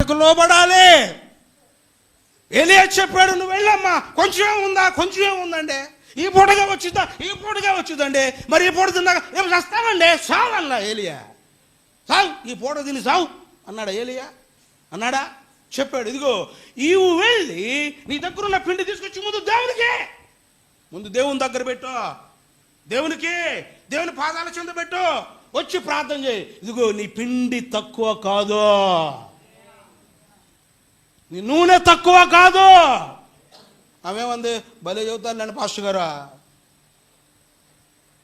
మాటకు లోబడాలి. ఎలియా చెప్పాడు, నువ్వు వెళ్ళమ్మా, కొంచెమే ఉందా, కొంచెమే ఉందండి, ఈ పూటగా వచ్చిందా, ఈ పూటగా వచ్చిందండి, మరి ఈ పూట తిన్నాక ఏం చేస్తామండి, సావు అన్నా ఏలియా. సావు, ఈ పూట తిని సావు అన్నాడా ఏలియా? అన్నాడా? చెప్పాడు, ఇదిగో ఈవు వెళ్ళి నీ దగ్గర ఉన్న పిండి తీసుకొచ్చి ముందు దేవుని దగ్గర పెట్టు, దేవుని పాదాల చెంద పెట్టు, వచ్చి ప్రార్థన చేయి. ఇదిగో నీ పిండి తక్కువ కాదు, నీ నూనె తక్కువ కాదు. ఆమెమంది, భలే చెబుతారులేండి పాస్టర్ గారు,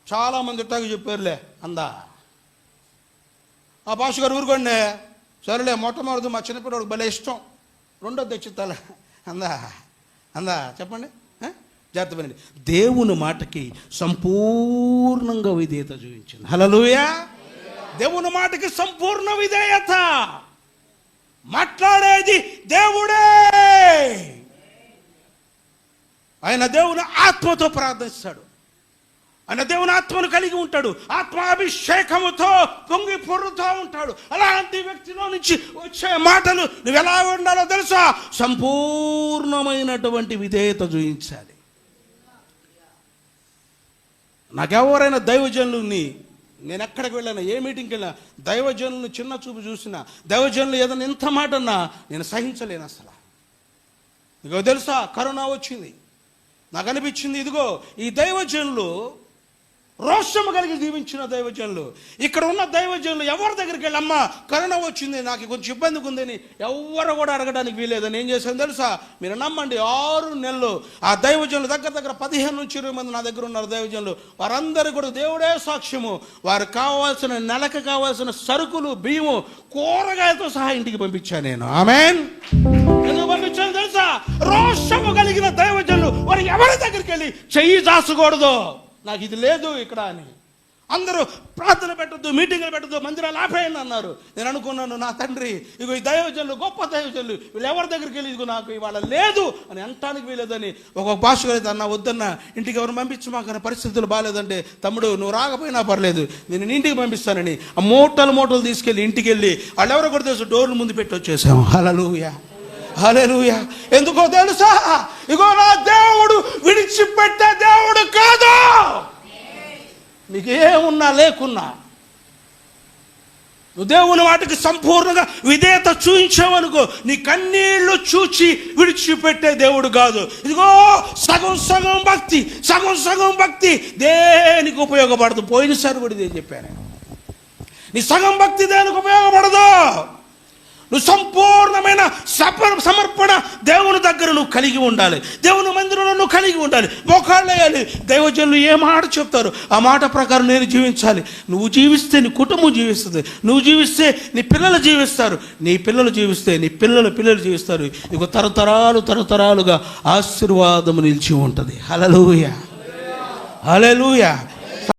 చాలామంది ఇట్టాగా చెప్పారులే అందా. ఆ పాస్టర్ గారు ఊరుకోండి, సరేలే, మొట్టమొదటి మా చిన్నపిల్లడికి భలే ఇష్టం, రెండోది తెచ్చిస్తాలే అందా. చెప్పండి, జాగ్రత్త పడండి. దేవుని మాటకి సంపూర్ణంగా విధేయత చూపించింది. హల్లెలూయా. దేవుని మాటకి సంపూర్ణ విధేయత. మాట్లాడేది దేవుడే. ఆయన దేవుని ఆత్మతో ప్రార్థిస్తాడు, ఆయన దేవుని ఆత్మను కలిగి ఉంటాడు, ఆత్మాభిషేకముతో పొంగి పొర్రుతూ ఉంటాడు. అలాంటి వ్యక్తిలో నుంచి వచ్చే మాటలు నువ్వు ఎలా ఉండాలో తెలుసా? సంపూర్ణమైనటువంటి విధేయత చూపించాలి. నాకెవరైనా దైవజనులని, నేను ఎక్కడికి వెళ్ళాను, ఏ మీటింగ్కి వెళ్ళినా దైవజనులను చిన్న చూపు చూసినా, దైవజనులు ఏదైనా ఇంత మాట అన్నా నేను సహించలేను అసలు. ఇదిగో తెలుసా, కరోనా వచ్చింది, నాకు అనిపించింది, ఇదిగో ఈ దైవజనులు రోషము కలిగి జీవించిన దైవజనులు, ఇక్కడ ఉన్న దైవజనులు ఎవరి దగ్గరికి వెళ్ళి, అమ్మ కరోనా వచ్చింది, నాకు కొంచెం ఇబ్బందిగా ఉందని ఎవరు కూడా అడగడానికి వీలేదని ఏం చేశాను తెలుసా? మీరు నమ్మండి, 6 నెలలు ఆ దైవజనులు దగ్గర 15 నుంచి 20 మంది నా దగ్గర ఉన్నారు దైవజనులు. వారందరూ కూడా దేవుడే సాక్ష్యము, వారు కావాల్సిన నెలకు కావాల్సిన సరుకులు, బియ్యము, కూరగాయలతో సహా ఇంటికి పంపించాను నేను. ఆమేన్. ఎందుకు పంపించాను తెలుసా? రోషము కలిగిన దైవజనులు వారు ఎవరి దగ్గరికి వెళ్ళి చెయ్యి దాచకూడదు, నాకు ఇది లేదు ఇక్కడ అని. అందరూ ప్రార్థన పెట్టద్దు, మీటింగ్లు పెట్టద్దు, మందిరాలు ఆపేయండి అన్నారు. నేను అనుకున్నాను, నా తండ్రి, ఇగో ఈ దైవజనులు, గొప్ప దైవజనులు, వీళ్ళు ఎవరి దగ్గరికి వెళ్ళి ఇదిగో నాకు ఇవాళ లేదు అని అంటానికి వీలేదని. ఒక్కొక్క భాష అయితే అన్న వద్దన్న, ఇంటికి ఎవరు పంపించమాకన్న, పరిస్థితులు బాగాలేదంటే, తమ్ముడు నువ్వు రాకపోయినా పర్లేదు, నేను ఇంటికి పంపిస్తానని ఆ మూటలు తీసుకెళ్ళి ఇంటికి వెళ్ళి వాళ్ళు ఎవరో కూడా తెలుసు డోర్ల ముందు పెట్టి వచ్చేసాము. హల్లెలూయా, హల్లెలూయా. ఎందుకో తెలుసా? ఇగో నా దేవుడు విడిచిపెట్టే దేవుడు కాదు. నీకు ఏమున్నా లేకున్నా నువ్వు దేవుని వాటికి సంపూర్ణంగా విధేయత చూయించావనుకో, నీ కన్నీళ్లు చూచి విడిచిపెట్టే దేవుడు కాదు. ఇదిగో సగం భక్తి దేనికి ఉపయోగపడదు. పోయినసారి కూడా ఇదే చెప్పాను, నీ సగం భక్తి దేనికి ఉపయోగపడదు. నువ్వు సంపూర్ణమైన సమర్పణ దేవుని దగ్గర నువ్వు కలిగి ఉండాలి, దేవుని మందిరంలో నువ్వు కలిగి ఉండాలి, మోకాళ్ళు వేయాలి. దైవజనులు ఏ మాట చెప్తారు ఆ మాట ప్రకారం నేను జీవించాలి. నువ్వు జీవిస్తే నీ కుటుంబం జీవిస్తుంది, నువ్వు జీవిస్తే నీ పిల్లలు జీవిస్తారు, నీ పిల్లలు జీవిస్తే నీ పిల్లలు జీవిస్తారు. ఇక తరతరాలుగా ఆశీర్వాదము నిలిచి ఉంటుంది. హల్లెలూయా, హల్లెలూయా.